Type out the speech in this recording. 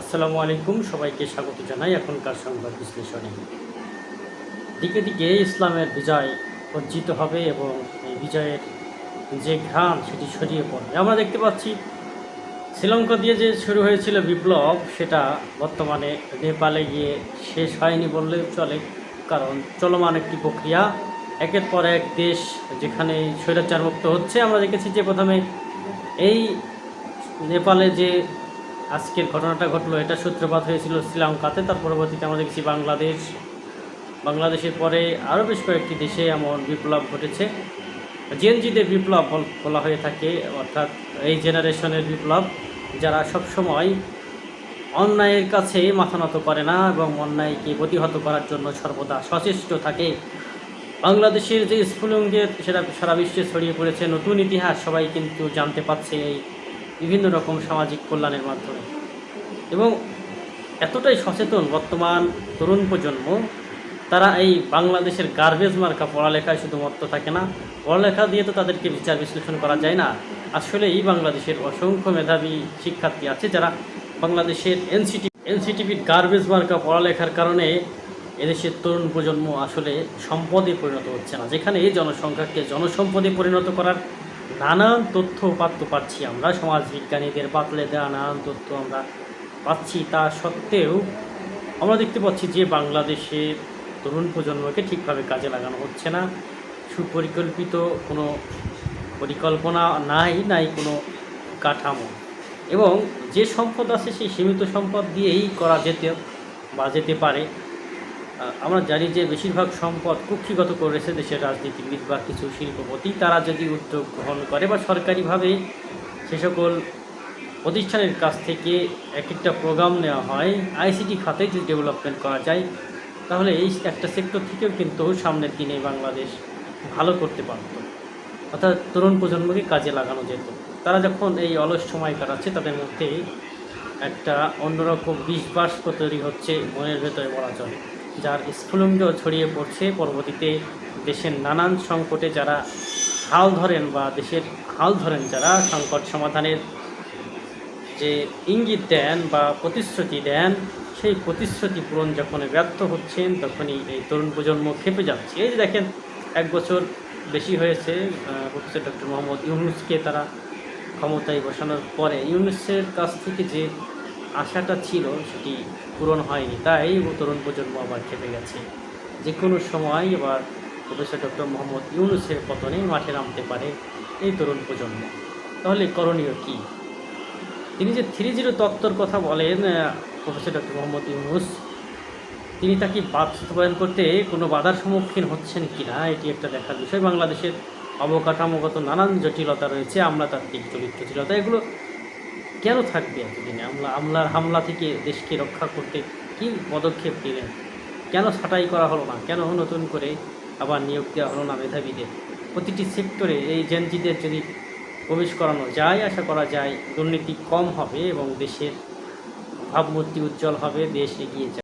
আসসালামু আলাইকুম, সবাইকে স্বাগত জানাই এখনকার সংবাদ বিশ্লেষণে। দিকে দিকে ইসলামের বিজয় অর্জিত হবে এবং এই বিজয়ের যে ঘ্রাণ সেটি ছড়িয়ে পড়বে। আমরা দেখতে পাচ্ছি শ্রীলঙ্কা দিয়ে যে শুরু হয়েছিল বিপ্লব, সেটা বর্তমানে নেপালে গিয়ে শেষ হয়নি বললেও চলে, কারণ চলমান একটি প্রক্রিয়া। একের পর এক দেশ যেখানে স্বৈরাচারমুক্ত হচ্ছে। আমরা দেখেছি যে প্রথমে এই নেপালে যে আজকের ঘটনাটা ঘটলো, এটা সূত্রপাত হয়েছিল শ্রীলঙ্কাতে। তার পরবর্তীতে আমরা দেখছি বাংলাদেশের পরে আরও বেশ কয়েকটি দেশে এমন বিপ্লব ঘটেছে। জেনজিদের বিপ্লব বলা হয়ে থাকে, অর্থাৎ এই জেনারেশনের বিপ্লব, যারা সবসময় অন্যায়ের কাছে মাথা নত করে না এবং অন্যায়কে প্রতিহত করার জন্য সর্বদা সচেষ্ট থাকে। বাংলাদেশের যে স্ফুলিঙ্গের সেটা সারা বিশ্বে ছড়িয়ে পড়েছে, নতুন ইতিহাস সবাই কিন্তু জানতে পারছে এই বিভিন্ন রকম সামাজিক কল্যাণের মাধ্যমে। এবং এতটাই সচেতন বর্তমান তরুণ প্রজন্ম, তারা এই বাংলাদেশের গার্বেজ মার্কা পড়ালেখায় শুধু মত্ত থাকে না। পড়ালেখা দিয়ে তো তাদেরকে বিচার বিশ্লেষণ করা যায় না। আসলে এই বাংলাদেশের অসংখ্য মেধাবী শিক্ষার্থী আছে যারা বাংলাদেশের এনসিটিভির গার্বেজ মার্কা পড়ালেখার কারণে এদেশের তরুণ প্রজন্ম আসলে সম্পদে পরিণত হচ্ছে না। যেখানে এই জনসংখ্যাকে জনসম্পদে পরিণত করার নানান তথ্য উপাত্ত পাচ্ছি আমরা, সমাজবিজ্ঞানীদের বাতলে দেওয়া নানান তথ্য আমরা পাচ্ছি, তা সত্ত্বেও আমরা দেখতে পাচ্ছি যে বাংলাদেশের তরুণ প্রজন্মকে ঠিকভাবে কাজে লাগানো হচ্ছে না। সুপরিকল্পিত কোনো পরিকল্পনা নাই কোনো কাঠামো, এবং যে সম্পদ আছে সেই সীমিত সম্পদ দিয়েই করা যেতে পারে। আমরা জানি যে বেশিরভাগ সম্পদ কুক্ষিগত করেছে দেশের রাজনীতিবিদ বা কিছু শিল্পপতি। তারা যদি উদ্যোগ গ্রহণ করে বা সরকারিভাবে সে সকল প্রতিষ্ঠানের কাছ থেকে এক একটা প্রোগ্রাম নেওয়া হয়, আইসিটি খাতে যদি ডেভেলপমেন্ট করা যায়, তাহলে এই একটা সেক্টর থেকেও কিন্তু সামনের দিনে বাংলাদেশ ভালো করতে পারত, অর্থাৎ তরুণ প্রজন্মকে কাজে লাগানো যেত। তারা যখন এই অলস সময় কাটাচ্ছে, তাদের মধ্যে একটা অন্যরকম বাষ্প তৈরি হচ্ছে মনের ভেতরে বলা চলে, যার স্ফুলিঙ্গ ছড়িয়ে পড়ছে। পরবর্তীতে দেশের নানান সংকটে যারা হাল ধরেন যারা সংকট সমাধানের যে ইঙ্গিত দেন বা প্রতিশ্রুতি দেন, সেই প্রতিশ্রুতি পূরণ যখন ব্যর্থ হচ্ছেন, তখনই এই তরুণ প্রজন্ম খেপে যাচ্ছে। এই যে দেখেন, 1 বছর বেশি হয়েছে প্রফেসর ডক্টর মোহাম্মদ ইউনূসকে তারা ক্ষমতায় বসানোর পরে ইউনূসের কাছ থেকে যে আশাটা ছিল সেটি পূরণ হয়নি, তাই তরুণ প্রজন্ম আবার খেপে গেছে। যে কোনো সময় এবার প্রফেসর ডক্টর মোহাম্মদ ইউনূসের পতনে মাঠে নামতে পারে এই তরুণ প্রজন্ম। তাহলে করণীয় কী? তিনি যে 3-0 তত্ত্বর কথা বলেন প্রফেসর ডক্টর মোহাম্মদ ইউনূস, তিনি তাকে বাস্তবায়ন করতে কোনো বাধার সম্মুখীন হচ্ছেন কি না, এটি একটা দেখার বিষয়। বাংলাদেশের অবকাঠামোগত নানান জটিলতা রয়েছে, আমলাতান্ত্রিক জটিলতা, এগুলো কেন থাকবে এতদিনে? আমলার হামলা থেকে দেশকে রক্ষা করতে কী পদক্ষেপ নিলেন? কেন ছাঁটাই করা হলো না? কেন নতুন করে আবার নিয়োগ দেওয়া হলো না মেধাবীদের? প্রতিটি সেক্টরে এই জেনজিদের যদি প্রবেশ করানো যায়, আশা করা যায় দুর্নীতি কম হবে এবং দেশের ভাবমূর্তি উজ্জ্বল হবে, দেশ এগিয়ে যাবে।